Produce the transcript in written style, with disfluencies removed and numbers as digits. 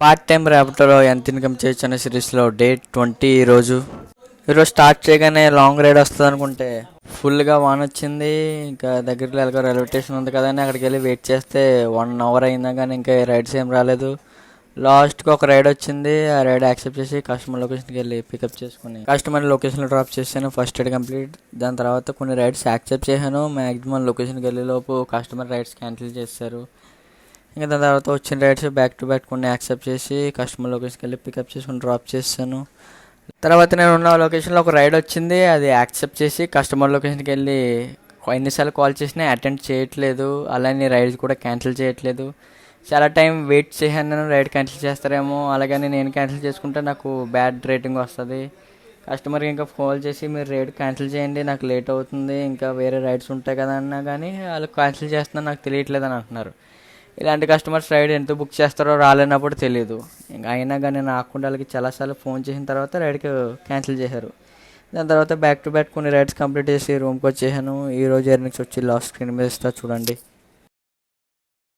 Part time ర్యాపిడోలో ఎంత income చేయొచ్చు అనే సిరీస్లో డే 20 ఈరోజు స్టార్ట్ చేయగానే లాంగ్ రైడ్ వస్తుంది అనుకుంటే ఫుల్గా వాన్ వచ్చింది. ఇంకా దగ్గరికి వెళ్ళక రైల్వే స్టేషన్ ఉంది కదా అని అక్కడికి వెళ్ళి వెయిట్ చేస్తే 1 అవర్ అయిందా కానీ ఇంకా రైడ్స్ ఏం రాలేదు. లాస్ట్కి ఒక రైడ్ వచ్చింది. ఆ రైడ్ యాక్సెప్ట్ చేసి కస్టమర్ లొకేషన్కి వెళ్ళి పికప్ చేసుకుని కస్టమర్ లొకేషన్లో డ్రాప్ చేశాను. First ride complete. దాని తర్వాత కొన్ని రైడ్స్ యాక్సెప్ట్ చేశాను. మ్యాక్సిమం లొకేషన్కి వెళ్ళే లోపు కస్టమర్ రైడ్స్ క్యాన్సిల్ చేశారు. ఇంకా దాని తర్వాత వచ్చిన రైడ్స్ బ్యాక్ టు బ్యాక్ కొన్ని యాక్సెప్ట్ చేసి కస్టమర్ లొకేషన్కి వెళ్ళి పికప్ చేసుకుని డ్రాప్ చేశాను. తర్వాత నేను ఉన్న లొకేషన్లో ఒక రైడ్ వచ్చింది. అది యాక్సెప్ట్ చేసి కస్టమర్ లొకేషన్కి వెళ్ళి ఎన్నిసార్లు కాల్ చేసినా అటెండ్ చేయట్లేదు. అలానే రైడ్స్ కూడా క్యాన్సిల్ చేయట్లేదు. చాలా టైం వెయిట్ చేశాను. నేను రైడ్ క్యాన్సిల్ చేస్తారేమో, అలాగని నేను క్యాన్సిల్ చేసుకుంటే నాకు బ్యాడ్ రేటింగ్ వస్తుంది. కస్టమర్కి ఇంకా కాల్ చేసి మీరు రైడ్ క్యాన్సిల్ చేయండి, నాకు లేట్ అవుతుంది, ఇంకా వేరే రైడ్స్ ఉంటాయి కదా అన్నా కానీ వాళ్ళు క్యాన్సిల్ చేస్తున్నా నాకు తెలియట్లేదు అని అంటున్నారు. ఇలాంటి కస్టమర్స్ రైడ్ ఎంత బుక్ చేస్తారో రాలేనప్పుడు తెలియదు. ఇంకా అయినా కానీ నేను ఆకుండా వాళ్ళకి చాలాసార్లు ఫోన్ చేసిన తర్వాత రైడ్కి క్యాన్సిల్ చేశారు. దాని తర్వాత బ్యాక్ టు బ్యాక్ కొన్ని రైడ్స్ కంప్లీట్ చేసి రూమ్కి వచ్చేసాను. ఈరోజు ఎర్నింగ్స్ వచ్చి లాస్ట్ స్క్రీన్ మీద ఇస్తా చూడండి.